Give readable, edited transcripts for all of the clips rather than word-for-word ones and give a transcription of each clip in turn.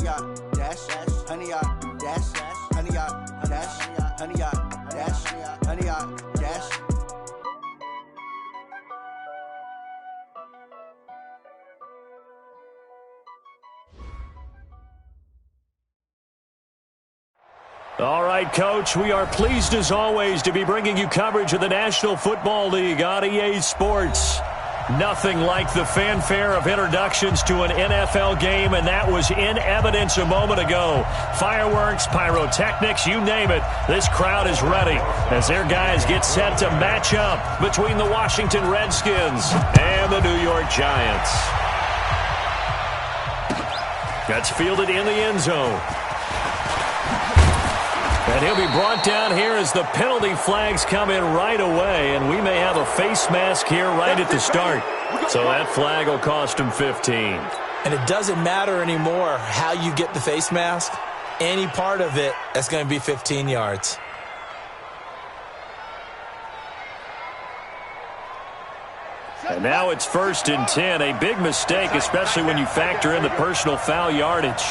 yard dash, 100 yard dash, 100 yard dash, 100 yard dash, 100 yard dash. All right, Coach, we are pleased as always to be bringing you coverage of the National Football League on EA Sports. Nothing like the fanfare of introductions to an NFL game, and that was in evidence a moment ago. Fireworks, pyrotechnics, you name it. This crowd is ready as their guys get set to match up between the Washington Redskins and the New York Giants. That's fielded in the end zone. And he'll be brought down here as the penalty flags come in right away, and we may have a face mask here right at the start. So that flag will cost him 15. And it doesn't matter anymore how you get the face mask. Any part of it, that's going to be 15 yards. And now it's 1st and 10, a big mistake, especially when you factor in the personal foul yardage.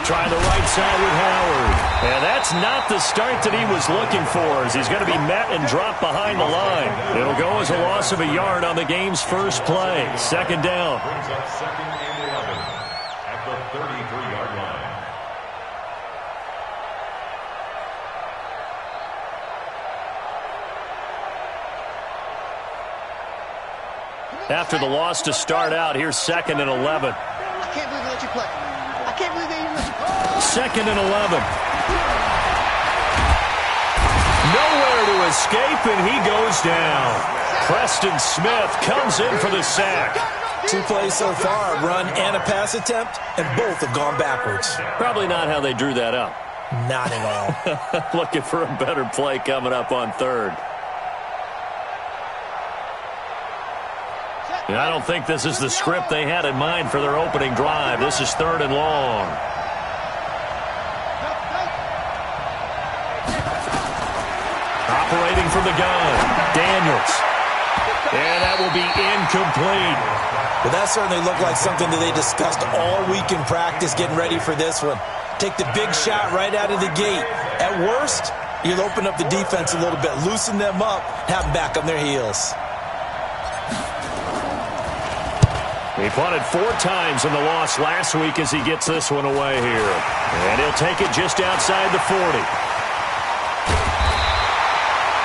Trying the right side with Howard. And that's not the start that he was looking for, as he's going to be met and dropped behind the line. It'll go as a loss of a yard on the game's first play. Second down. Second and 11 at the 33-yard line. After the loss to start out, here's 2nd and 11. I can't believe they let you play. I can't believe they even let you play. 2nd and 11. Nowhere to escape, and he goes down. Preston Smith comes in for the sack. 2 plays so far, a run and a pass attempt, and both have gone backwards. Probably not how they drew that up. Not at all. Looking for a better play coming up on 3rd. I don't think this is the script they had in mind for their opening drive. This is 3rd and long. Operating from the gun, Daniels. And that will be incomplete. Well, that certainly looked like something that they discussed all week in practice getting ready for this one. Take the big shot right out of the gate. At worst, you'll open up the defense a little bit, loosen them up, have them back on their heels. He punted 4 times in the loss last week as he gets this one away here. And he'll take it just outside the 40.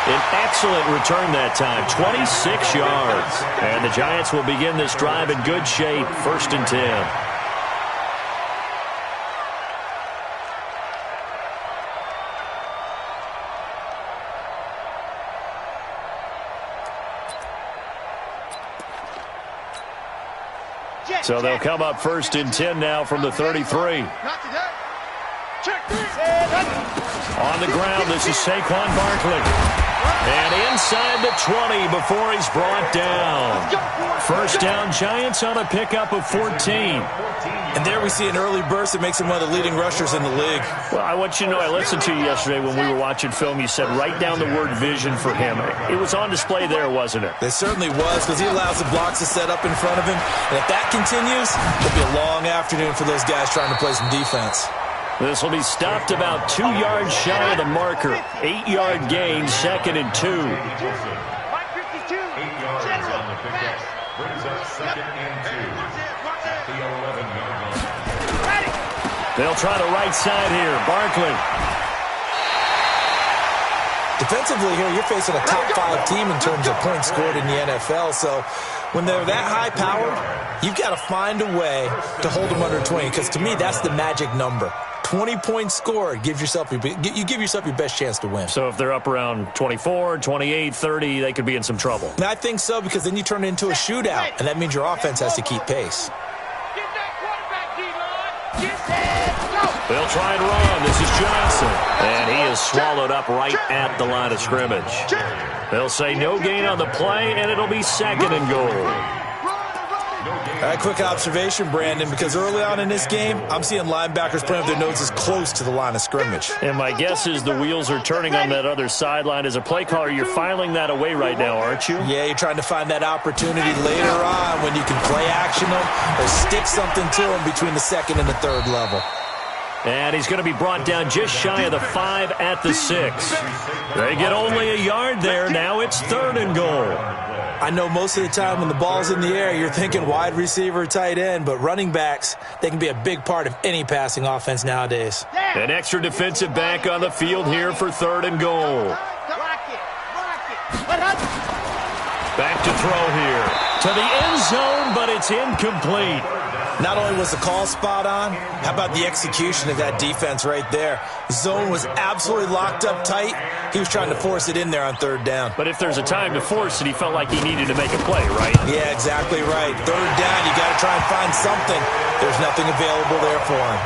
An excellent return that time, 26 yards. And the Giants will begin this drive in good shape, 1st and 10. So they'll come up 1st and 10 now from the 33. On the ground, this is Saquon Barkley. And inside the 20 before he's brought down. 1st down, Giants on a pickup of 14. And there we see an early burst that makes him one of the leading rushers in the league. Well, I want you to know, I listened to you yesterday when we were watching film. You said write down the word vision for him. It was on display there, wasn't it? It certainly was, because he allows the blocks to set up in front of him. And if that continues, it'll be a long afternoon for those guys trying to play some defense. This will be stopped about 2 yards shy of the marker. 8-yard gain, 2nd and 2. 8 yards on the pickup. Brings up 2nd and 2 at the 11-yard line. They'll try the right side here. Barkley. Defensively here, you're facing a top 5 team in terms of points scored in the NFL. So when they're that high-powered, you've got to find a way to hold them under 20, because to me, that's the magic number. 20 points scored, you give yourself your best chance to win. So if they're up around 24, 28, 30, they could be in some trouble. And I think so, because then you turn it into a shootout, and that means your offense has to keep pace. They'll try and run. This is Johnson. And he is swallowed up right at the line of scrimmage. They'll say no gain on the play, and it'll be 2nd and goal. Quick observation, Brandon, because early on in this game, I'm seeing linebackers playing with their noses close to the line of scrimmage. And my guess is the wheels are turning on that other sideline. As a play caller, you're filing that away right now, aren't you? Yeah, you're trying to find that opportunity later on when you can play action them or stick something to them between the second and the third level. And he's going to be brought down just shy of the 5 at the 6. They get only a yard there. Now it's 3rd and goal. I know most of the time when the ball's in the air, you're thinking wide receiver, tight end, but running backs, they can be a big part of any passing offense nowadays. An extra defensive back on the field here for 3rd and goal. Back to throw here. To the end zone, but it's incomplete. Not only was the call spot on, how about the execution of that defense right there? Zone was absolutely locked up tight. He was trying to force it in there on 3rd down. But if there's a time to force it, he felt like he needed to make a play, right? Yeah, exactly right. 3rd down, you got to try and find something. There's nothing available there for him.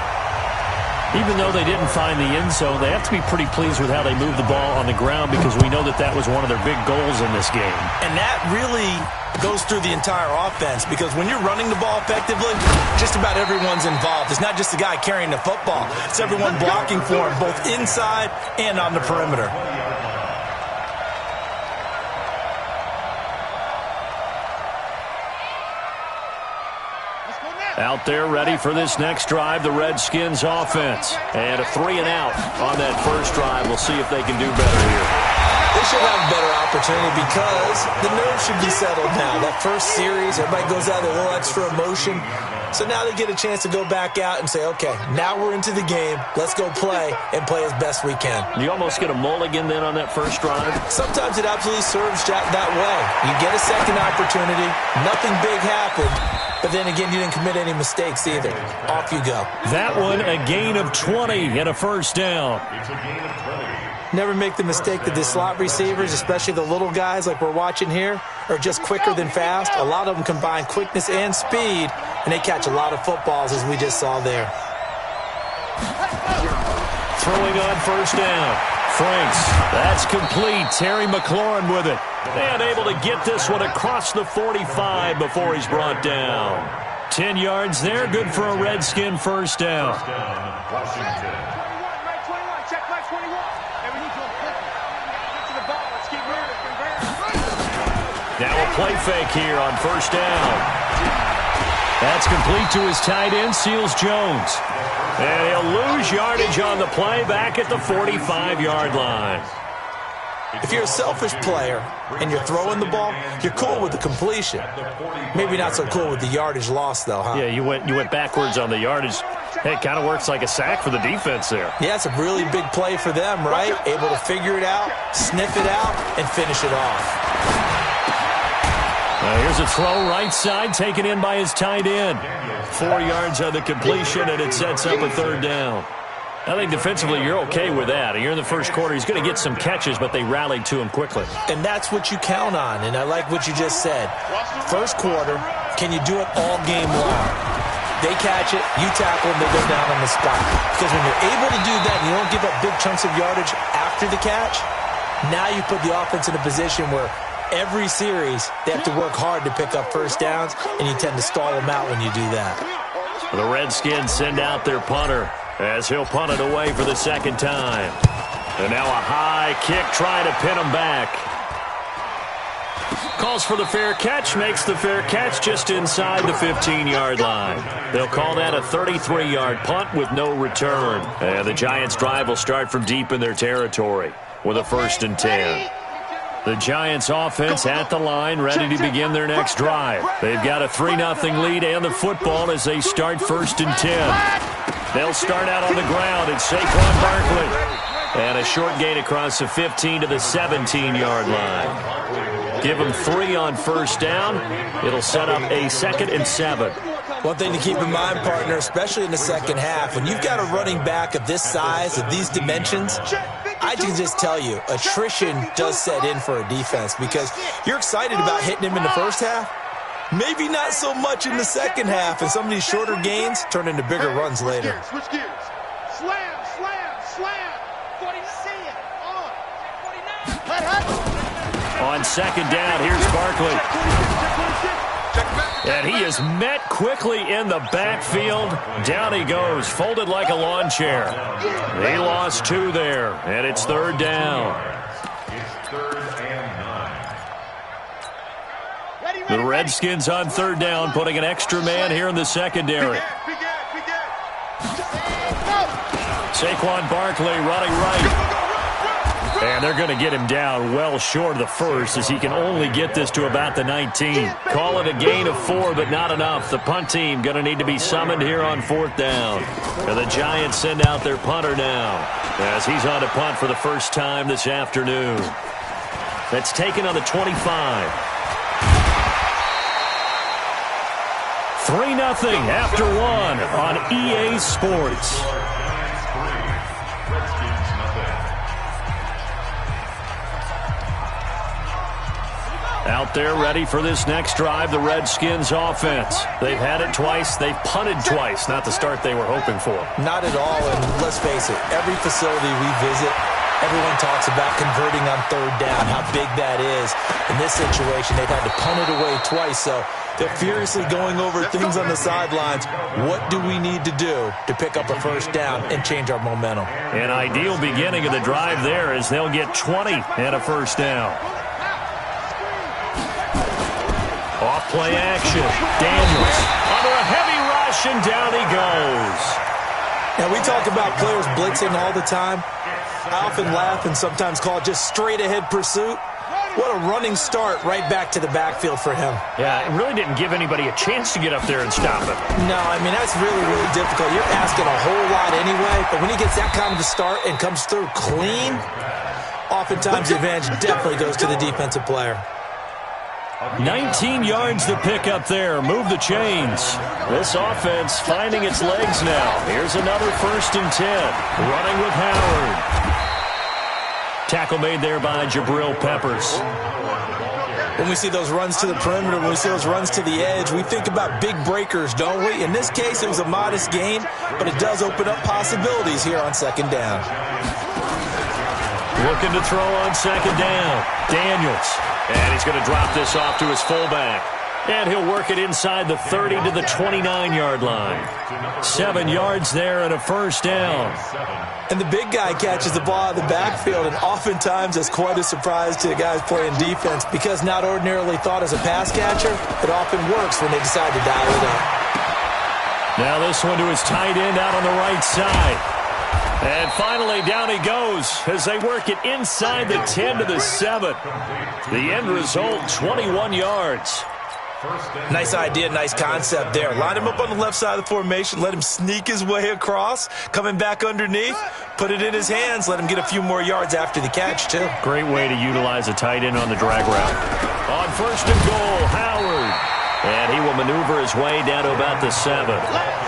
Even though they didn't find the end zone, they have to be pretty pleased with how they moved the ball on the ground because we know that that was one of their big goals in this game. And that really goes through the entire offense because when you're running the ball effectively, just about everyone's involved. It's not just the guy carrying the football. It's everyone blocking for him, both inside and on the perimeter. Out there ready for this next drive, the Redskins offense. And a 3 and out on that first drive. We'll see if they can do better here. They should have a better opportunity because the nerves should be settled now. That first series, everybody goes out with a little extra emotion. So now they get a chance to go back out and say, okay, now we're into the game. Let's go play and play as best we can. You almost get a mulligan then on that first drive? Sometimes it absolutely serves Jack that way. You get a second opportunity. Nothing big happened. But then again, you didn't commit any mistakes either. Off you go. That one, a gain of 20 and a first down. It's a gain of 20. Never make the mistake that the slot receivers, especially the little guys like we're watching here, are just quicker than fast. A lot of them combine quickness and speed, and they catch a lot of footballs, as we just saw there. Throwing on first down. Franks, that's complete. Terry McLaurin with it. And able to get this one across the 45 before he's brought down. 10 yards there, good for a Redskin first down. Washington. Now a play fake here on first down. That's complete to his tight end, Seals Jones. And he'll lose yardage on the play back at the 45-yard line. If you're a selfish player and you're throwing the ball, you're cool with the completion. Maybe not so cool with the yardage loss, though, huh? Yeah, you went backwards on the yardage. Hey, it kind of works like a sack for the defense there. Yeah, it's a really big play for them, right? Able to figure it out, sniff it out, and finish it off. Here's a throw right side, taken in by his tight end. 4 yards on the completion, and it sets up a third down. I think defensively you're okay with that. You're in the first quarter. He's going to get some catches, but they rallied to him quickly. And that's what you count on, and I like what you just said. First quarter, can you do it all game long? They catch it, you tackle them, they go down on the spot. Because when you're able to do that and you don't give up big chunks of yardage after the catch, now you put the offense in a position where every series they have to work hard to pick up first downs, and you tend to stall them out when you do that. The Redskins send out their punter as he'll punt it away for the second time. And now a high kick trying to pin him back. Calls for the fair catch, makes the fair catch just inside the 15-yard line. They'll call that a 33-yard punt with no return. And the Giants' drive will start from deep in their territory with a 1st and 10. The Giants offense at the line, ready to begin their next drive. They've got a 3-0 lead and the football as they start 1st and 10. They'll start out on the ground. It's Saquon Barkley. And a short gain across the 15 to the 17-yard line. Give them 3 on first down. It'll set up a 2nd and 7. One thing to keep in mind, partner, especially in the second half, when you've got a running back of this size, of these dimensions, I can just tell you, attrition does set in for a defense because you're excited about hitting him in the first half. Maybe not so much in the second half, and some of these shorter gains turn into bigger runs later. Switch gears. Slam, slam, slam. 40, see it. On. 49. On second down, here's Barkley. And he is met quickly in the backfield. Down he goes, folded like a lawn chair. He lost 2 there, and it's 3rd down. It's 3rd and 9. The Redskins on 3rd down, putting an extra man here in the secondary. Saquon Barkley running right. And they're going to get him down well short of the first, as he can only get this to about the 19. Call it a gain of 4, but not enough. The punt team going to need to be summoned here on 4th down. And the Giants send out their punter now, as he's on to punt for the first time this afternoon. That's taken on the 25. 3-0 after 1 on EA Sports. Out there ready for this next drive, the Redskins offense. They've had it twice. They've punted twice. Not the start they were hoping for. Not at all, and let's face it, every facility we visit, everyone talks about converting on 3rd down, how big that is. In this situation, they've had to punt it away twice, so they're furiously going over things on the sidelines. What do we need to do to pick up a 1st down and change our momentum? An ideal beginning of the drive there, as they'll get 20 and a 1st down. Off play action. Daniels under a heavy rush, and down he goes. Now, we talk about players blitzing all the time. I often laugh and sometimes call it just straight-ahead pursuit. What a running start right back to the backfield for him. Yeah, it really didn't give anybody a chance to get up there and stop him. No, I mean, that's really, really difficult. You're asking a whole lot anyway, but when he gets that kind of a start and comes through clean, oftentimes the advantage definitely goes to the defensive player. 19 yards to pick up there. Move the chains. This offense finding its legs now. Here's another 1st and 10. Running with Howard. Tackle made there by Jabril Peppers. When we see those runs to the perimeter, when we see those runs to the edge, we think about big breakers, don't we? In this case, it was a modest gain, but it does open up possibilities here on 2nd down. Looking to throw on 2nd down. Daniels. And he's going to drop this off to his fullback. And he'll work it inside the 30 to the 29-yard line. 7 yards there and a 1st down. And the big guy catches the ball out of the backfield, and oftentimes that's quite a surprise to the guys playing defense, because not ordinarily thought as a pass catcher, it often works when they decide to dial it up. Now this one to his tight end out on the right side. And finally, down he goes as they work it inside the 10 to the 7. The end result, 21 yards. Nice idea, nice concept there. Line him up on the left side of the formation, let him sneak his way across, coming back underneath, put it in his hands, let him get a few more yards after the catch, too. Great way to utilize a tight end on the drag route. On 1st and goal, Howard. And he will maneuver his way down to about the 7.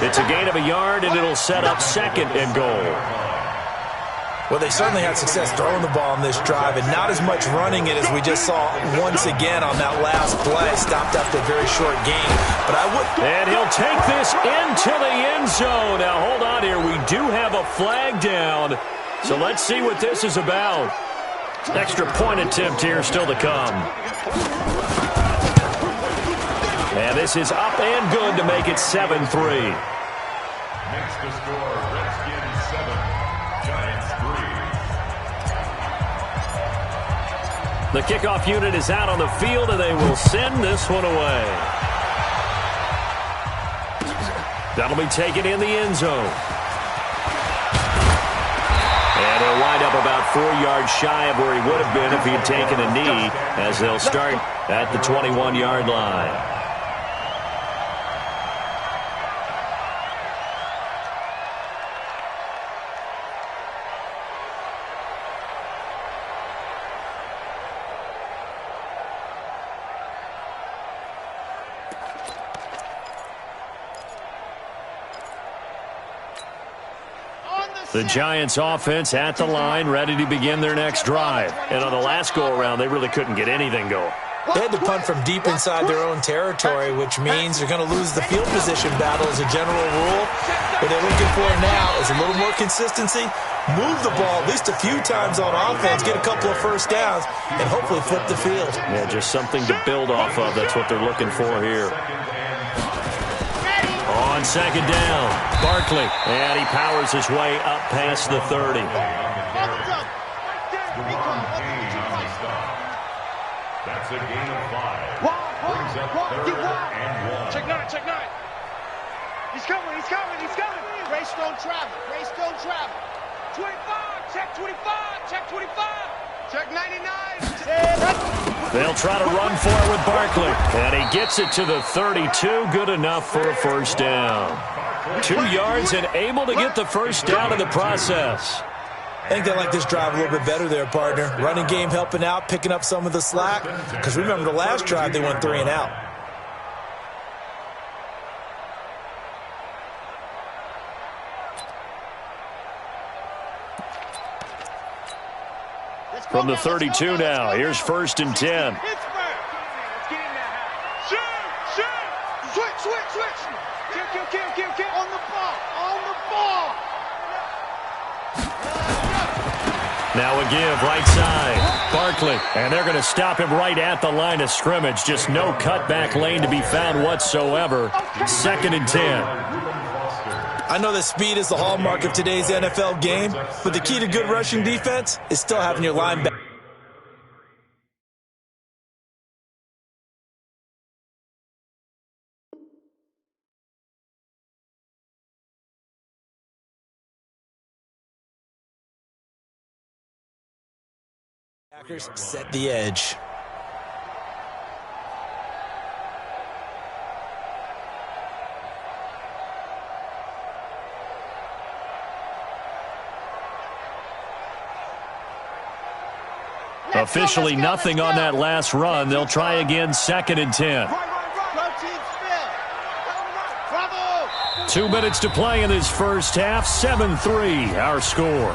It's a gain of a yard, and it'll set up 2nd and goal. Well, they certainly had success throwing the ball on this drive, and not as much running it as we just saw once again on that last play. Stopped after a very short gain. But I would... And he'll take this into the end zone. Now, hold on here. We do have a flag down. So let's see what this is about. Extra point attempt here still to come. And this is up and good to make it 7-3. Makes the score Redskins 7, Giants 3. The kickoff unit is out on the field, and they will send this one away. That'll be taken in the end zone. And he'll wind up about 4 yards shy of where he would have been if he had taken a knee, as they'll start at the 21-yard line. The Giants offense at the line, ready to begin their next drive. And on the last go-around, they really couldn't get anything going. They had to punt from deep inside their own territory, which means they're going to lose the field position battle as a general rule. What they're looking for now is a little more consistency, move the ball at least a few times on offense, get a couple of 1st downs, and hopefully flip the field. Yeah, just something to build off of. That's what they're looking for here. On second down, Barkley. And he powers his way up past the 30. That's a gain of 5. Brings up 3rd and 1. Check 9, check 9. He's coming, he's coming, he's coming. Race don't travel, race don't travel. 25, check 25, check 25. Check 99. They'll try to run for it with Barkley. And he gets it to the 32. Good enough for a first down. 2 yards and able to get the first down in the process. I think they like this drive a little bit better there, partner. Running game helping out, picking up some of the slack. Because remember, the last drive, they went 3 and out. From the 32 now, here's 1st and 10. Switch. Kill. On the ball. Now a give, right side. Barkley, and they're going to stop him right at the line of scrimmage. Just no cutback lane to be found whatsoever. 2nd and 10. I know that speed is the hallmark of today's NFL game, but the key to good rushing defense is still having your linebacker. Packers set the edge. Officially nothing on that last run. They'll try again, 2nd and 10. 2 minutes to play in this first half. 7-3, our score.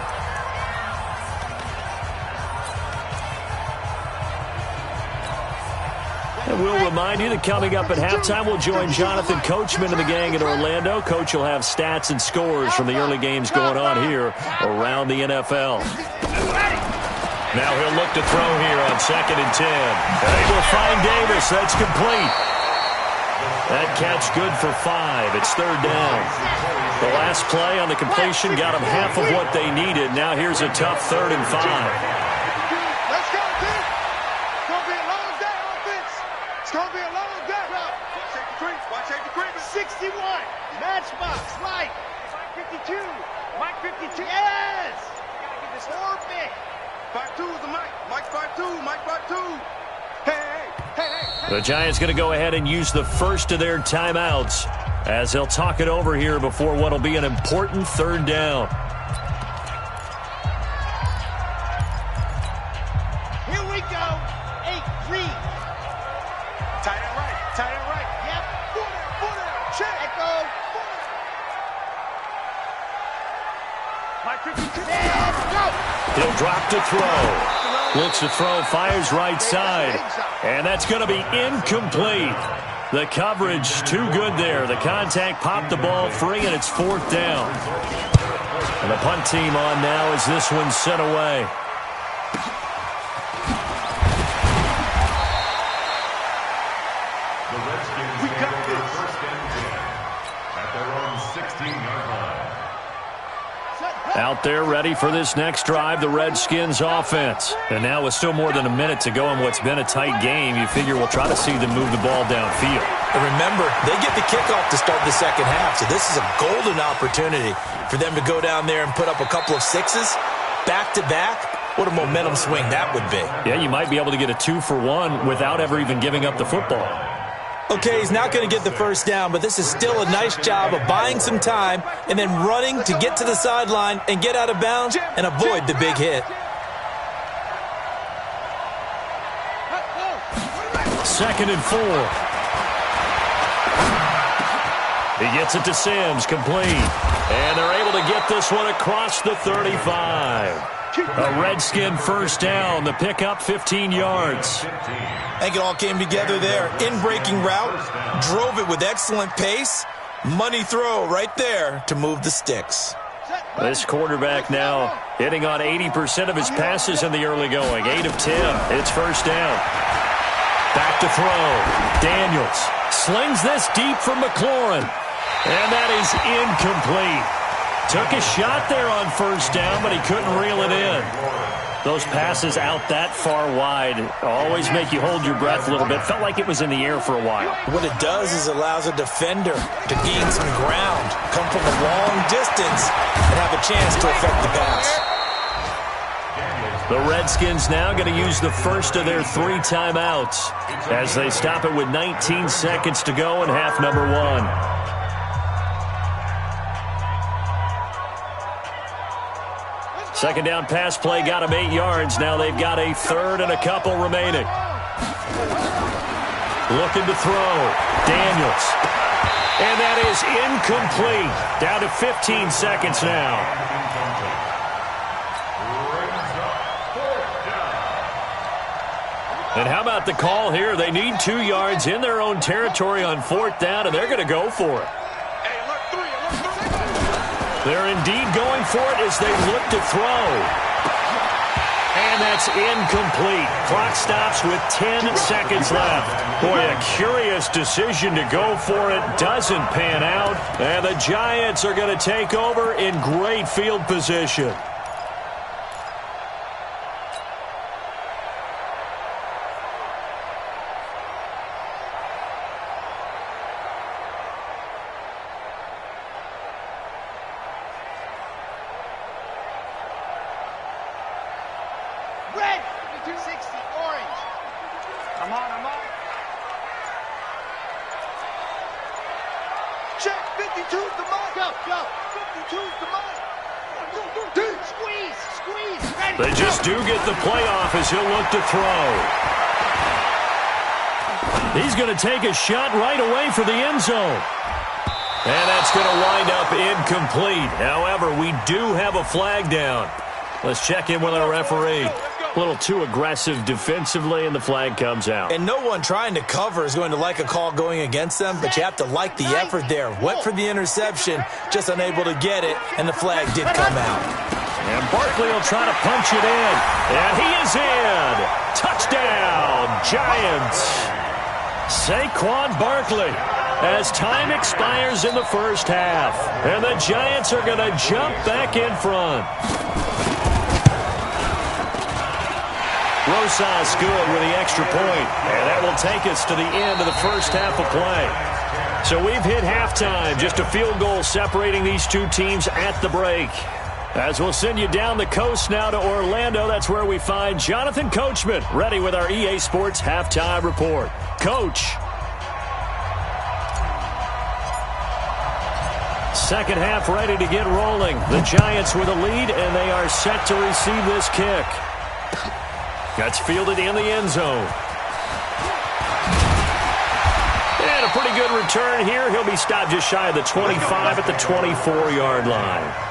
And we'll remind you that coming up at halftime, we'll join Jonathan Coachman and the gang in Orlando. Coach will have stats and scores from the early games going on here around the NFL. Now he'll look to throw here on 2nd and 10. They will find Davis. That's complete. That catch good for 5. It's 3rd down. The last play on the completion got them half of what they needed. Now here's a tough 3rd and 5. Let's go, team. It's going to be a long day, offense. It's going to be a long day. Watch the creep. 61. Matchbox. Light. Mike 52. Mike 52. Yes. Got to get this orbit. 5-2 is the Mike. Mike 5-2. Mike 5-2. Hey. The Giants going to go ahead and use the first of their timeouts as they'll talk it over here before what will be an important 3rd down. Here we go. 8-3. Tight end right. Yep. Footer. Check. Echo. Mike 52. Let's go. He'll drop to throw. Looks to throw, fires right side. And that's going to be incomplete. The coverage too good there. The contact popped the ball free, and it's 4th down. And the punt team on now as this one's sent away. The Redskins got their 1st and 10 at their own 16-yard line. Out there ready for this next drive, the Redskins offense. And now with still more than a minute to go in what's been a tight game, you figure we'll try to see them move the ball downfield. And remember, they get the kickoff to start the second half, so this is a golden opportunity for them to go down there and put up a couple of 6s back-to-back. What a momentum swing that would be. Yeah, you might be able to get a 2-for-1 without ever even giving up the football. Okay, he's not going to get the first down, but this is still a nice job of buying some time and then running to get to the sideline and get out of bounds and avoid the big hit. 2nd and 4. He gets it to Sims, complete. And they're able to get this one across the 35. A Redskin first down. The pickup, 15 yards. I think it all came together there. In-breaking route, drove it with excellent pace. Money throw right there to move the sticks. This quarterback now hitting on 80% of his passes in the early going. 8 of 10. It's first down. Back to throw. Daniels slings this deep from McLaurin. And that is incomplete. Took a shot there on first down, but he couldn't reel it in. Those passes out that far wide always make you hold your breath a little bit. Felt like it was in the air for a while. What it does is allows a defender to gain some ground, come from a long distance, and have a chance to affect the pass. The Redskins now going to use the first of their 3 timeouts as they stop it with 19 seconds to go in half number 1. Second down pass play got him 8 yards. Now they've got a third and a couple remaining. Looking to throw. Daniels. And that is incomplete. Down to 15 seconds now. And how about the call here? They need 2 yards in their own territory on 4th down, and they're going to go for it. They're indeed going for it as they look to throw. And that's incomplete. Clock stops with 10 seconds left. Boy, a curious decision to go for it. Doesn't pan out. And the Giants are going to take over in great field position. They just do get the playoff as he'll look to throw. He's going to take a shot right away for the end zone. And that's going to wind up incomplete. However, we do have a flag down. Let's check in with our referee. A little too aggressive defensively, and the flag comes out. And no one trying to cover is going to like a call going against them, but you have to like the effort there. Went for the interception, just unable to get it, and the flag did come out. And Barkley will try to punch it in. And he is in. Touchdown, Giants. Saquon Barkley as time expires in the first half. And the Giants are going to jump back in front. Rosas good with the extra point. And that will take us to the end of the first half of play. So we've hit halftime. Just a field goal separating these two teams at the break. As we'll send you down the coast now to Orlando, that's where we find Jonathan Coachman ready with our EA Sports Halftime Report. Coach. Second half ready to get rolling. The Giants with a lead, and they are set to receive this kick. That's fielded in the end zone. And a pretty good return here. He'll be stopped just shy of the 25 at the 24-yard line.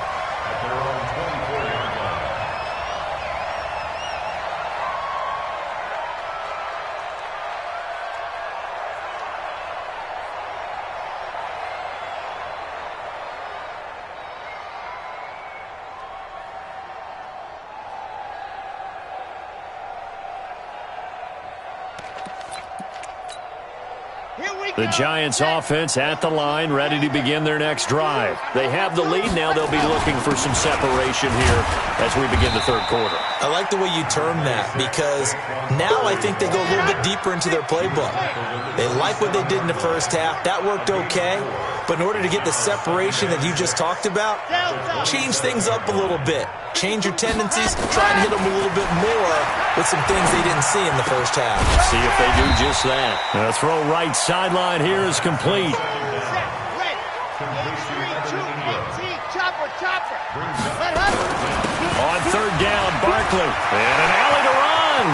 The Giants offense at the line, ready to begin their next drive. They have the lead. Now they'll be looking for some separation here as we begin the third quarter. I like the way you term that because now I think they go a little bit deeper into their playbook. They like what they did in the first half. That worked okay. But in order to get the separation that you just talked about, change things up a little bit. Change your tendencies, try and hit them a little bit more with some things they didn't see in the first half. See if they do just that. The throw right sideline here is complete. On third down, Barkley. And an alley to run.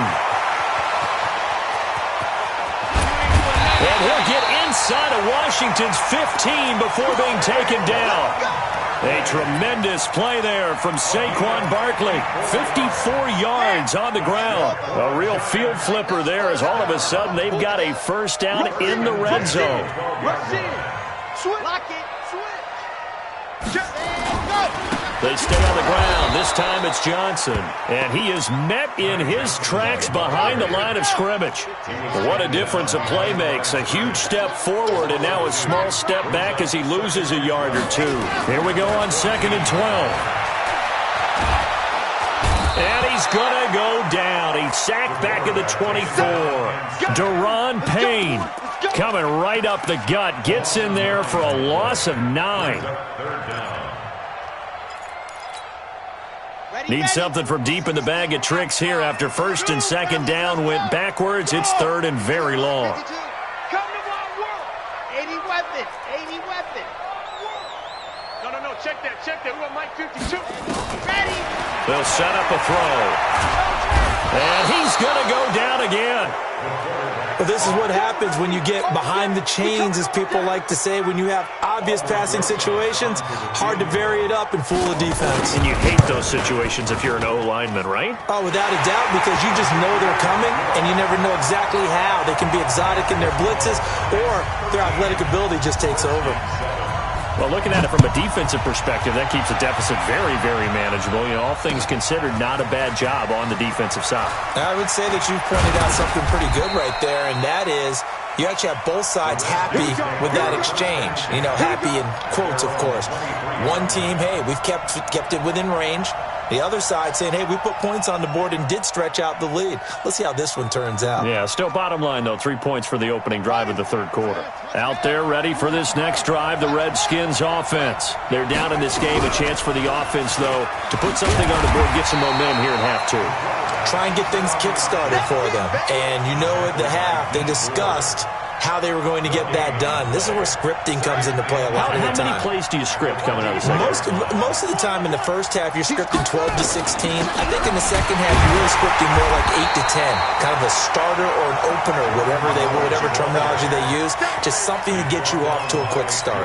And he'll get inside of Washington's 15 before being taken down. A tremendous play there from Saquon Barkley. 54 yards on the ground. A real field flipper there as all of a sudden they've got a first down in the red zone. They stay on the ground. This time it's Johnson. And he is met in his tracks behind the line of scrimmage. What a difference a play makes. A huge step forward and now a small step back as he loses a yard or two. Here we go on 2nd and 12. And he's going to go down. He's sacked back at the 24. Deron Payne coming right up the gut. Gets in there for a loss of 9. Needs something from deep in the bag of tricks here after 1st and 2nd down went backwards. It's 3rd and very long. Come to my world. 80 weapons. 80 weapons. No. Check that. We want Mike 52. Ready. They'll set up a throw. And he's going to go down again. Well, this is what happens when you get behind the chains, as people like to say. When you have obvious passing situations, hard to vary it up and fool the defense. And you hate those situations if you're an O-lineman, right? Oh, without a doubt, because you just know they're coming, and you never know exactly how. They can be exotic in their blitzes, or their athletic ability just takes over. Well, looking at it from a defensive perspective, that keeps the deficit very, very manageable. You know, all things considered, not a bad job on the defensive side. I would say that you've pointed out something pretty good right there, and that is you actually have both sides happy with that exchange. You know, happy in quotes, of course. One team, hey, we've kept it within range. The other side saying, hey, we put points on the board and did stretch out the lead. Let's see how this one turns out. Yeah, still bottom line, though, 3 points for the opening drive of the 3rd quarter. Out there ready for this next drive, the Redskins offense. They're down in this game. A chance for the offense, though, to put something on the board, get some momentum here in half 2. Try and get things kick-started for them. And you know at the half, they discussed how they were going to get that done. This is where scripting comes into play a lot of the time. How many plays do you script coming out of the second? Most of the time in the first half, you're scripting 12 to 16. I think in the second half, you're really scripting more like 8 to 10. Kind of a starter or an opener, whatever terminology they use. Just something to get you off to a quick start.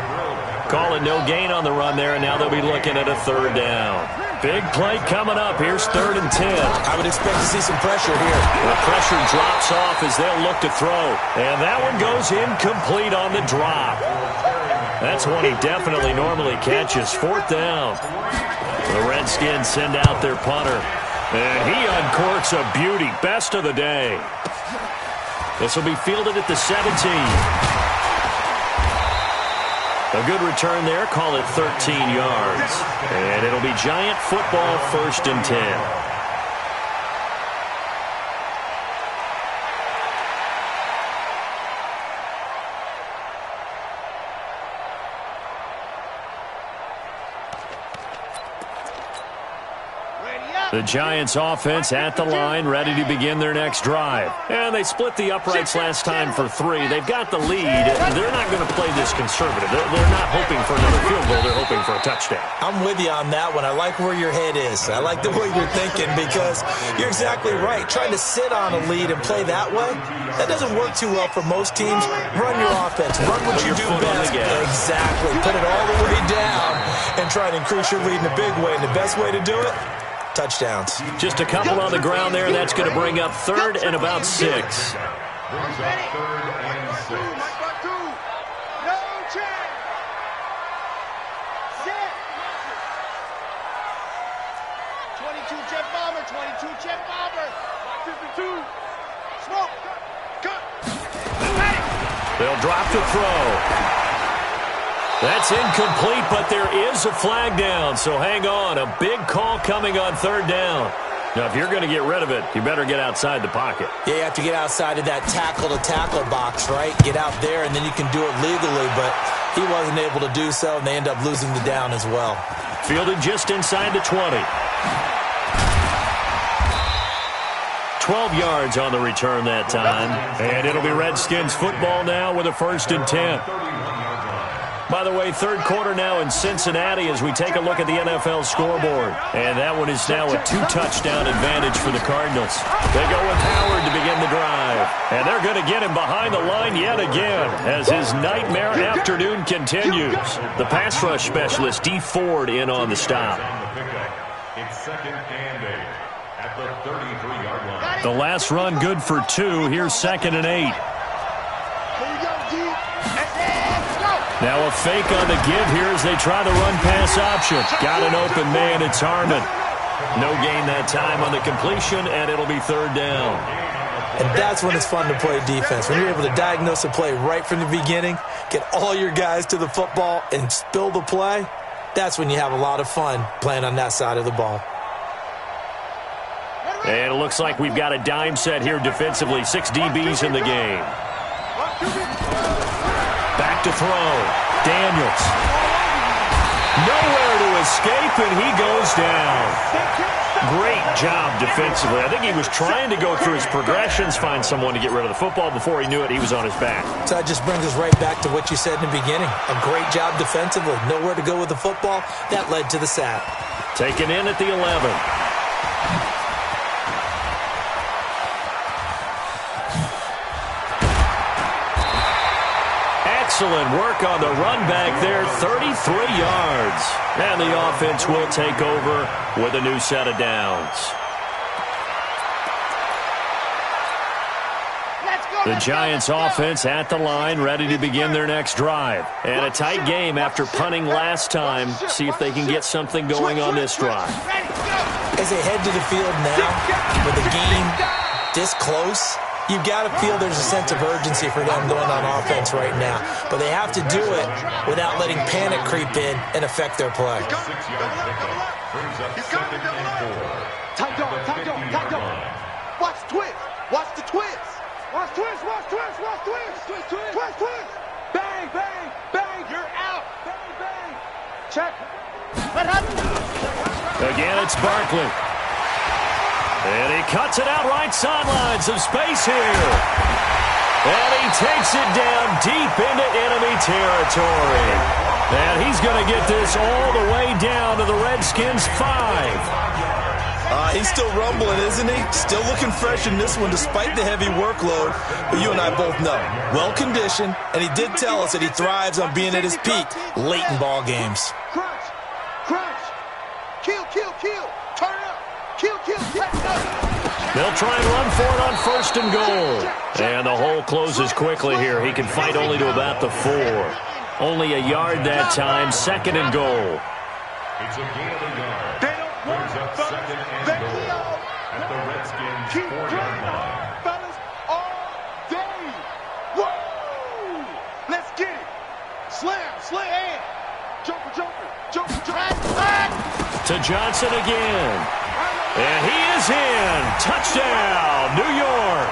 Call it no gain on the run there, and now they'll be looking at a 3rd down. Big play coming up. Here's 3rd and 10. I would expect to see some pressure here. The pressure drops off as they'll look to throw. And that one goes incomplete on the drop. That's one he definitely normally catches. 4th down. The Redskins send out their punter. And he uncorks a beauty. Best of the day. This will be fielded at the 17. A good return there. Call it 13 yards. And it'll be Giant football, 1st and 10. The Giants offense at the line, ready to begin their next drive. And they split the uprights last time for 3. They've got the lead. They're not going to play this conservative. They're not hoping for another field goal. They're hoping for a touchdown. I'm with you on that one. I like where your head is. I like the way you're thinking because you're exactly right. Trying to sit on a lead and play that way, that doesn't work too well for most teams. Run your offense. Run what you do best. Exactly. Put it all the way down and try to increase your lead in a big way. And the best way to do it? Touchdowns. Just a couple on the ground there. That's going to bring up 3rd and about 6. Brings up 3rd and 6. No chance. Set. 22 jet bomber. 22 jet bomber. 52. Smoke. Cut. They'll drop the throw. That's incomplete, but there is a flag down, so hang on. A big call coming on 3rd down. Now, if you're going to get rid of it, you better get outside the pocket. Yeah, you have to get outside of that tackle-to-tackle box, right? Get out there, and then you can do it legally, but he wasn't able to do so, and they end up losing the down as well. Fielded just inside the 20. 12 yards on the return that time, and it'll be Redskins football now with a 1st and 10. By the way, 3rd quarter now in Cincinnati as we take a look at the NFL scoreboard. And that one is now a 2-touchdown advantage for the Cardinals. They go with Howard to begin the drive. And they're going to get him behind the line yet again as his nightmare afternoon continues. The pass rush specialist, D. Ford, in on the stop. It's 2nd and 8 at the 33-yard line. The last run good for 2. Here's 2nd and 8. Now a fake on the give here as they try the run-pass option. Got an open man. It's Harmon. No gain that time on the completion, and it'll be third down. And that's when it's fun to play defense. When you're able to diagnose a play right from the beginning, get all your guys to the football, and spill the play, that's when you have a lot of fun playing on that side of the ball. And it looks like we've got a dime set here defensively. 6 DBs in the game. Back to throw. Daniels. Nowhere to escape, and he goes down. Great job defensively. I think he was trying to go through his progressions, find someone to get rid of the football. Before he knew it, he was on his back. So that just brings us right back to what you said in the beginning. A great job defensively. Nowhere to go with the football. That led to the sack. Taken in at the 11. Excellent work on the run back there, 33 yards. And the offense will take over with a new set of downs. The Giants offense at the line, ready to begin their next drive. And a tight game after punting last time. See if they can get something going on this drive. As they head to the field now, with the game this close, you've got to feel there's a sense of urgency for them going on offense right now. But they have to do it without letting panic creep in and affect their play. Tight dog. Watch the twist. Watch the twist. Watch twist. Bang, bang, bang. You're out. Bang, bang. Check. Again, it's Barkley. And he cuts it out right sideline. Some space here. And he takes it down deep into enemy territory. And he's going to get this all the way down to the Redskins' 5. He's still rumbling, isn't he? Still looking fresh in this one despite the heavy workload. But you and I both know, well-conditioned, and he did tell us that he thrives on being at his peak late in ball games. Crunch. Kill. Turn up. Kill. They'll try and run for it on 1st and goal. And the hole closes quickly here. He can fight only to about the 4. Only a yard that time, 2nd and goal. It's a gain of a yard. Brings up 2nd and goal at the Redskins' 40-yard line. Fellas, all day. Woo! Let's get it. Slam. Jumper. To Johnson again. And he is in. Touchdown, New York.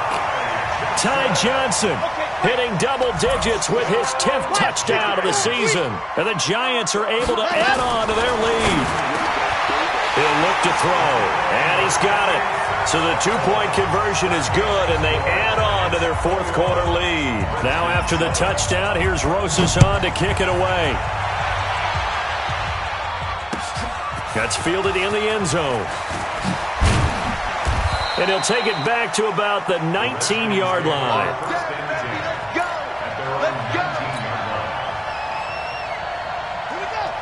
Ty Johnson hitting double digits with his 10th touchdown of the season. And the Giants are able to add on to their lead. He'll look to throw, and he's got it. So the 2-point conversion is good, and they add on to their 4th quarter lead. Now after the touchdown, here's Rosas on to kick it away. That's fielded in the end zone. And he'll take it back to about the 19-yard line.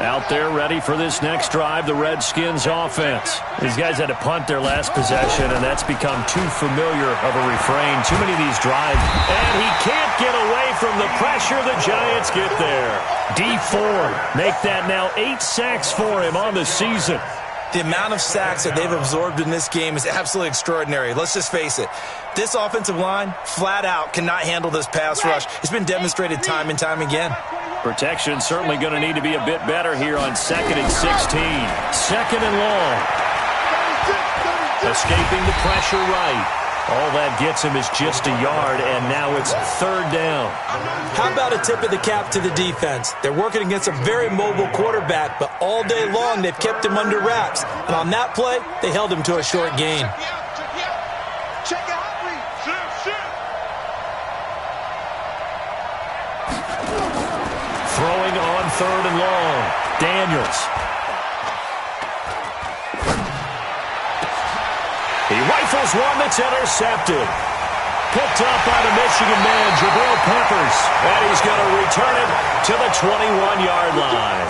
Out there ready for this next drive, the Redskins offense. These guys had to punt their last possession, and that's become too familiar of a refrain. Too many of these drives. And he can't get away from the pressure. The Giants get there. Dee Ford make that now 8 sacks for him on the season. The amount of sacks that they've absorbed in this game is absolutely extraordinary. Let's just face it. This offensive line, flat out, cannot handle this pass rush. It's been demonstrated time and time again. Protection certainly going to need to be a bit better here on 2nd and 16. 2nd and long. Escaping the pressure right. All that gets him is just a yard, and now it's 3rd down. How about a tip of the cap to the defense? They're working against a very mobile quarterback, but all day long they've kept him under wraps. And on that play, they held him to a short gain. Throwing on 3rd and long. Daniels. He rifles one that's intercepted. Picked up by the Michigan man, Jabril Peppers. And he's going to return it to the 21-yard line.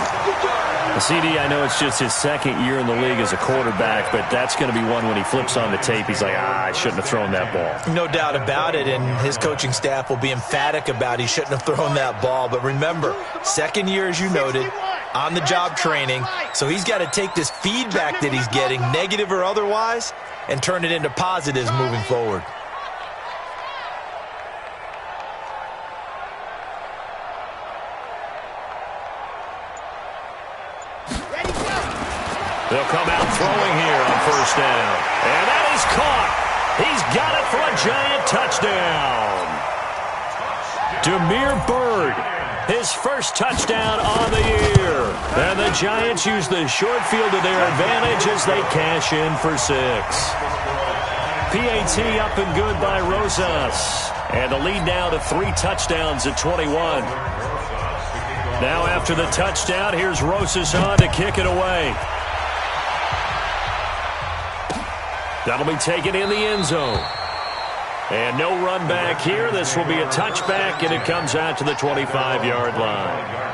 CD, I know it's just his second year in the league as a quarterback, but that's going to be one when he flips on the tape, he's like, I shouldn't have thrown that ball. No doubt about it, and his coaching staff will be emphatic about he shouldn't have thrown that ball. But remember, second year, as you noted, on-the-job training, so he's got to take this feedback that he's getting, negative or otherwise, and turn it into positives moving forward. They'll come out throwing here on first down. And that is caught. He's got it for a giant touchdown. Damiere Byrd, his first touchdown on the year. And the Giants use the short field to their advantage as they cash in for 6. PAT up and good by Rosas. And the lead now to 3 touchdowns at 21. Now after the touchdown, here's Rosas on to kick it away. That'll be taken in the end zone. And no run back here. This will be a touchback, and it comes out to the 25-yard line.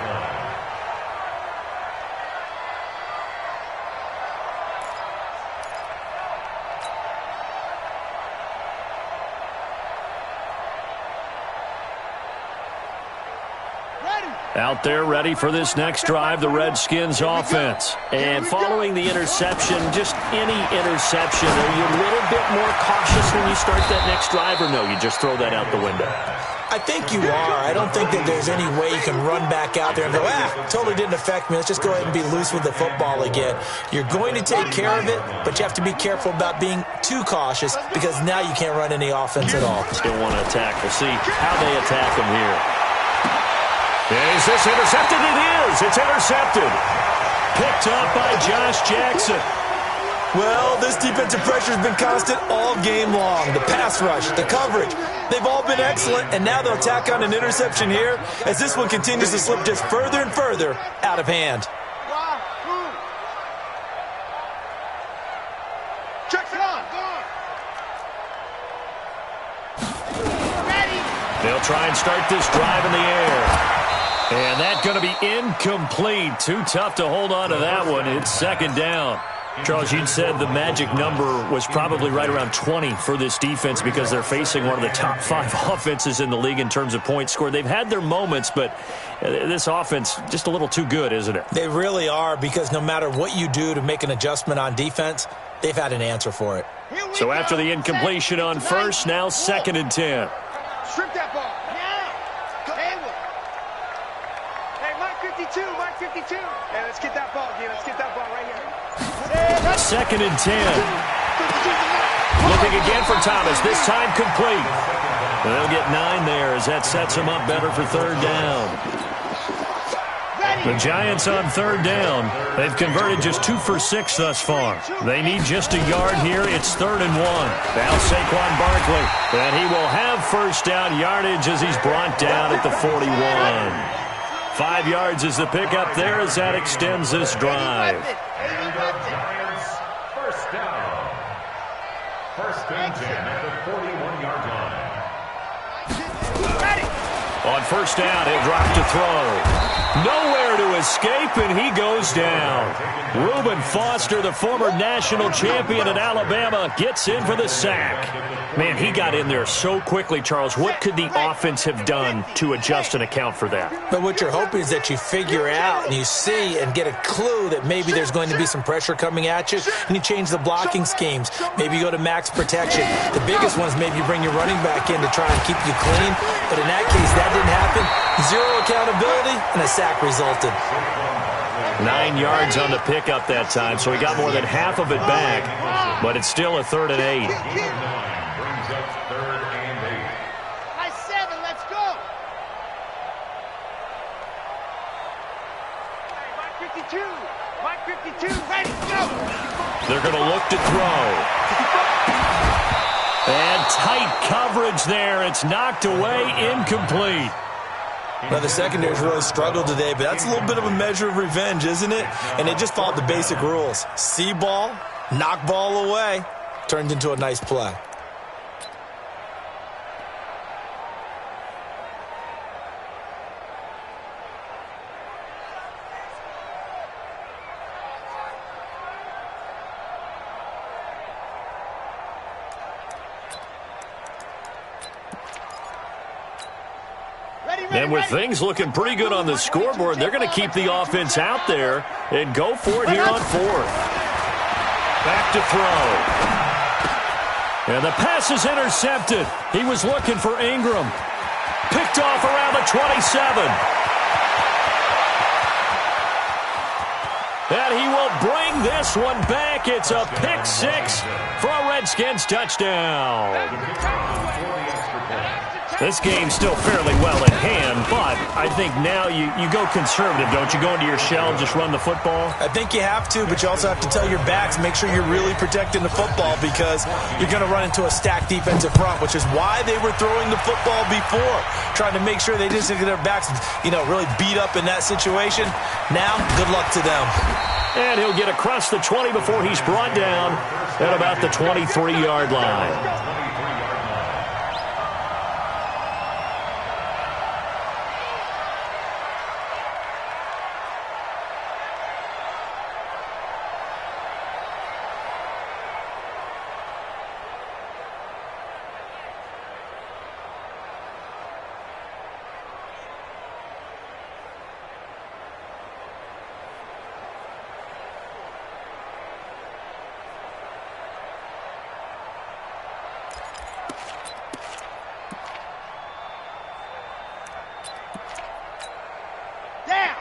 Out there ready for this next drive, the Redskins offense. And following the interception, just any interception, are you a little bit more cautious when you start that next drive, or no, you just throw that out the window? I think you are. I don't think that there's any way you can run back out there and go, totally didn't affect me. Let's just go ahead and be loose with the football again. You're going to take care of it, but you have to be careful about being too cautious because now you can't run any offense at all. Still want to attack. We'll see how they attack them here. Is this intercepted? It is. It's intercepted. Picked up by Josh Jackson. Well, this defensive pressure has been constant all game long. The pass rush, the coverage, they've all been excellent, and now they'll tack on an interception here as this one continues to slip just further and further out of hand. They'll try and start this drive in the air. And that's going to be incomplete. Too tough to hold on to that one. It's second down. Charles, you'd said the magic number was probably right around 20 for this defense because they're facing one of the top 5 offenses in the league in terms of points scored. They've had their moments, but this offense just a little too good, isn't it? They really are, because no matter what you do to make an adjustment on defense, they've had an answer for it. So after the incompletion on first, now 2nd and 10. Strip that ball. Mark 52, Mark 52. Hey, let's get that ball, Let's get that ball right here. 2nd and 10. Looking again for Thomas. This time complete. They'll get 9 there as that sets them up better for 3rd down. The Giants on 3rd down. They've converted just 2 for 6 thus far. They need just a yard here. It's 3rd and 1. Now Saquon Barkley. And he will have first down yardage as he's brought down at the 41. 5 yards is the pickup there as that extends this drive. And the Giants first down. 1st and 10 at the 41-yard line. On first down, he'll drop to throw. Nowhere to escape, and he goes down. Reuben Foster, the former national champion at Alabama, gets in for the sack. Man, he got in there so quickly, Charles. What could the offense have done to adjust and account for that? But what you're hoping is that you figure out and you see and get a clue that maybe there's going to be some pressure coming at you, and you change the blocking schemes. Maybe you go to max protection. The biggest one is maybe you bring your running back in to try and keep you clean. But in that case, that didn't happen. 0 accountability, and a sack resulted. 9 yards on the pickup that time, so he got more than half of it back. But it's still a 3rd and 8. Brings up 3rd and 8. By 7, let's go. Mark 52. Mark 52. Ready, go. They're going to look to throw. And tight coverage there. It's knocked away, incomplete. Now, the secondary's really struggled today, but that's a little bit of a measure of revenge, isn't it? And they just followed the basic rules. See ball, knock ball away. Turned into a nice play. And with things looking pretty good on the scoreboard, they're going to keep the offense out there and go for it here on fourth. Back to throw. And the pass is intercepted. He was looking for Ingram. Picked off around the 27. And he will bring this one back. It's a pick six for a Redskins touchdown. This game's still fairly well in hand, but I think now you go conservative, don't you? Go into your shell and just run the football? I think you have to, but you also have to tell your backs, make sure you're really protecting the football because you're going to run into a stacked defensive front, which is why they were throwing the football before, trying to make sure they didn't get their backs, really beat up in that situation. Now, good luck to them. And he'll get across the 20 before he's brought down at about the 23-yard line.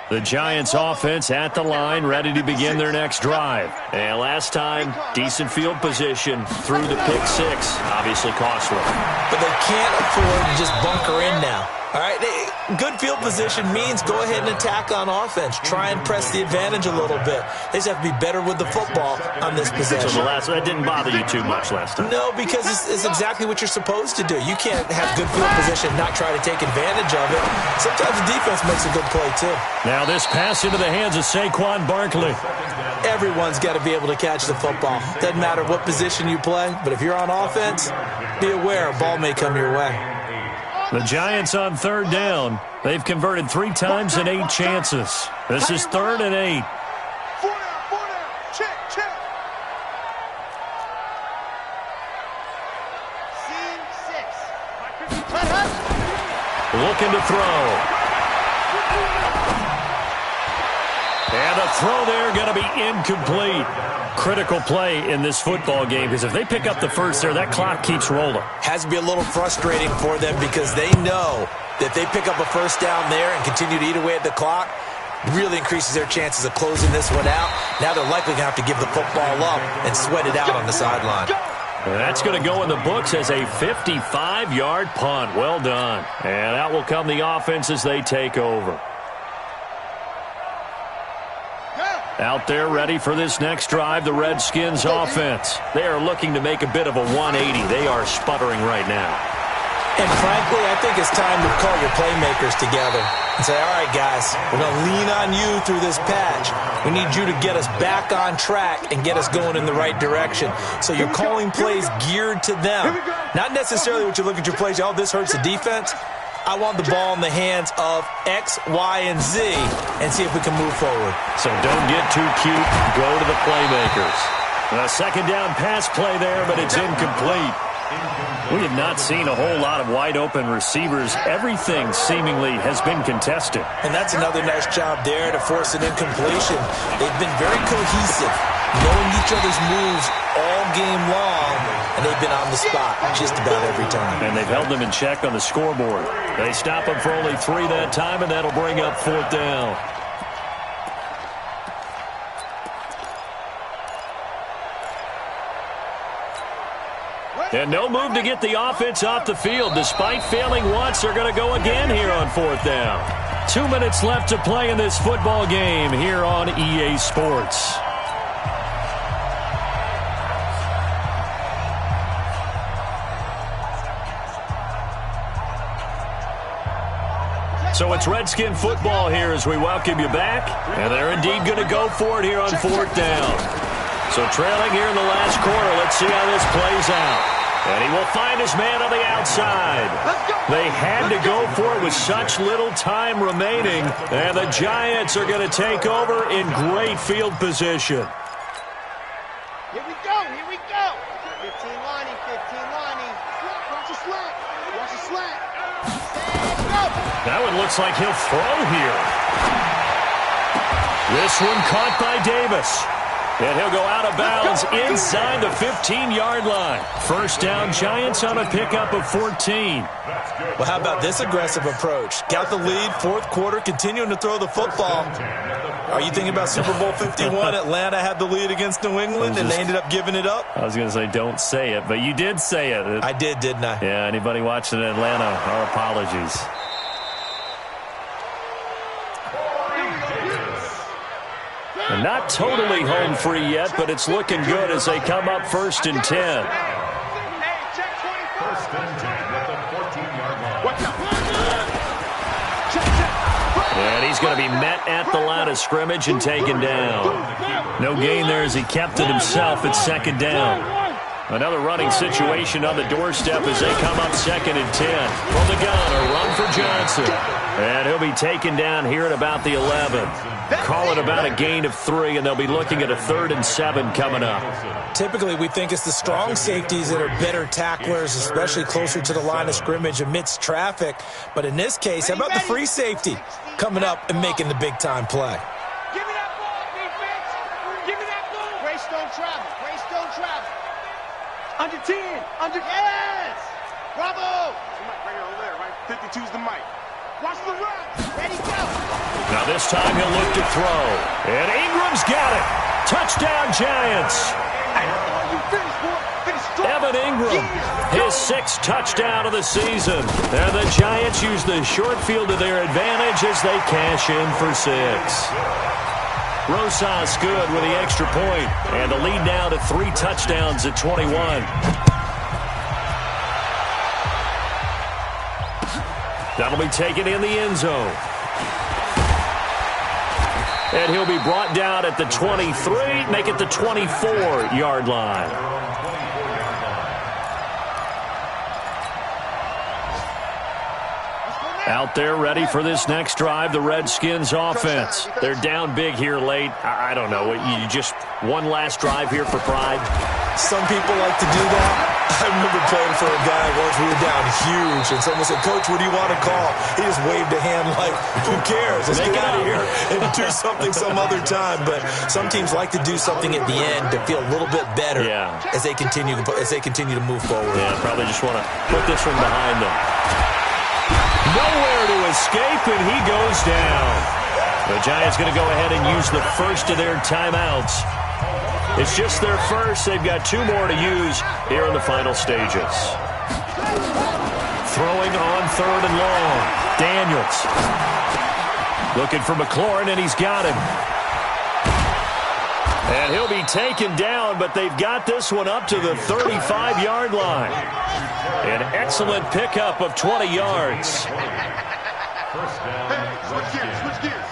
The Giants offense at the line, ready to begin their next drive. And last time, decent field position through the pick six. Obviously costly. But they can't afford to just bunker in now. All right, good field position means go ahead and attack on offense. Try and press the advantage a little bit. They just have to be better with the football on this possession. So that didn't bother you too much last time? No, because it's exactly what you're supposed to do. You can't have good field position and not try to take advantage of it. Sometimes the defense makes a good play, too. Now this pass into the hands of Saquon Barkley. Everyone's got to be able to catch the football. Doesn't matter what position you play, but if you're on offense, be aware a ball may come your way. The Giants on third down. They've converted 3 times in 8 chances. This is 3rd and 8. 4 down. Check. Scene 6. Looking to throw. And a throw there going to be incomplete. Critical play in this football game because if they pick up the first there, that clock keeps rolling. Has to be a little frustrating for them because they know that they pick up a first down there and continue to eat away at the clock, really increases their chances of closing this one out. Now they're likely going to have to give the football up and sweat it out on the sideline. And that's going to go in the books as a 55-yard punt. Well done. And out will come the offense as they take over. Out there ready for this next drive, the Redskins offense. They are looking to make a bit of a 180. They are sputtering right now. And frankly, I think it's time to call your playmakers together and say, all right, guys, we're going to lean on you through this patch. We need you to get us back on track and get us going in the right direction. So you're calling plays geared to them. Not necessarily what you look at your plays, oh, this hurts the defense. I want the ball in the hands of X, Y, and Z and see if we can move forward. So don't get too cute. Go to the playmakers. A second down pass play there, but it's incomplete. We have not seen a whole lot of wide-open receivers. Everything seemingly has been contested. And that's another nice job there to force an incompletion. They've been very cohesive, knowing each other's moves all game long, and they've been on the spot just about every time. And they've held them in check on the scoreboard. They stop them for only 3 that time, and that'll bring up 4th down. And no move to get the offense off the field. Despite failing once, they're going to go again here on 4th down. 2 minutes left to play in this football game here on EA Sports. So it's Redskin football here as we welcome you back. And they're indeed going to go for it here on 4th down. So trailing here in the last quarter, let's see how this plays out. And he will find his man on the outside. They had to go for it with such little time remaining. And the Giants are going to take over in great field position. Here we go. 15 lining. Watch the slant. Stand up. That one looks like he'll throw here. This one caught by Davis. And he'll go out of bounds inside the 15-yard line. First down, Giants on a pickup of 14. Well, how about this aggressive approach? Got the lead, fourth quarter, continuing to throw the football. Are you thinking about Super Bowl 51? Atlanta had the lead against New England, and they ended up giving it up? I was going to say don't say it, but you did say it. I did, didn't I? Yeah, anybody watching Atlanta, our apologies. And not totally home free yet, but it's looking good as they come up 1st and 10. First and 10 at the 14-yard line. And he's going to be met at the line of scrimmage and taken down. No gain there as he kept it himself at 2nd down. Another running situation on the doorstep as they come up 2nd and 10. From the gun, a run for Johnson. And he'll be taken down here at about the 11. Call it about a gain of 3, and they'll be looking at a 3rd and 7 coming up. Typically, we think it's the strong safeties that are better tacklers, especially closer to the line of scrimmage amidst traffic. But in this case, how about the free safety coming up and making the big-time play? Give me that ball, defense. Give me that ball. Grace don't travel. Grace don't travel. Under 10. Under. Yes. Bravo. Right here over there, right? 52's the mic. Watch the run. Ready, go. Now this time he'll look to throw. And Ingram's got it. Touchdown, Giants. Evan Ingram, his 6th touchdown of the season. And the Giants use the short field to their advantage as they cash in for 6. Rosas good with the extra point. And the lead now to 3 touchdowns at 21. That'll be taken in the end zone. And he'll be brought down at the 23, make it the 24-yard line. Out there ready for this next drive, the Redskins offense. They're down big here late. I don't know. You just one last drive here for pride? Some people like to do that. I remember playing for a guy once. We were down huge, and someone said, "Coach, what do you want to call?" He just waved a hand like, "Who cares? Let's get out of here and do something some other time." But some teams like to do something at the end to feel a little bit better as they continue to move forward. Yeah, probably just want to put this one behind them. Nowhere to escape, and he goes down. The Giants going to go ahead and use the first of their timeouts. It's just their first. They've got 2 more to use here in the final stages. Throwing on 3rd and long. Daniels. Looking for McLaurin, and he's got him. And he'll be taken down, but they've got this one up to the 35-yard line. An excellent pickup of 20 yards. First down, Switch gears.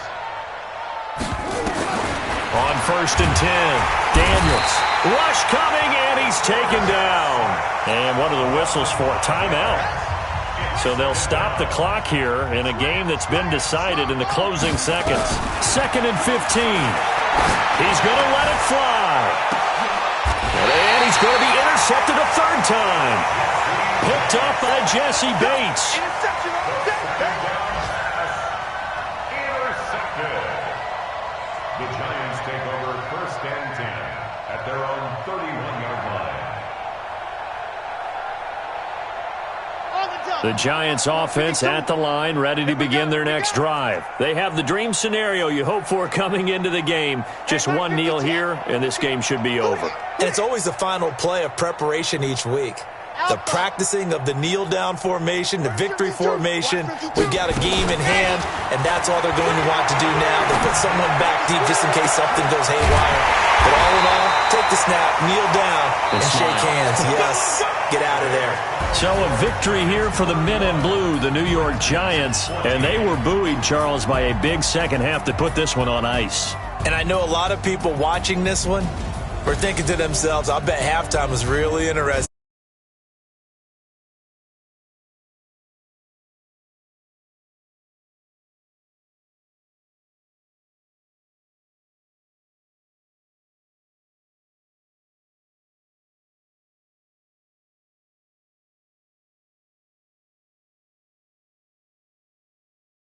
On 1st and 10, Daniels. Rush coming, and he's taken down. And one of the whistles for a timeout. So they'll stop the clock here in a game that's been decided in the closing seconds. 2nd and 15. He's going to let it fly. And he's going to be intercepted a 3rd time. Picked up by Jesse Bates. the Giants take over 1st and 10 at their own 31-yard line. The Giants offense at the line, ready to begin their next drive. They have the dream scenario you hope for coming into the game. Just one kneel here, and this game should be over. And it's always the final play of preparation each week. The practicing of the kneel-down formation, the victory formation. We've got a game in hand, and that's all they're going to want to do now. They put someone back deep just in case something goes haywire. But all in all, take the snap, kneel down, and shake hands. Yes, get out of there. So a victory here for the men in blue, the New York Giants. And they were buoyed, Charles, by a big second half to put this one on ice. And I know a lot of people watching this one were thinking to themselves, I bet halftime was really interesting.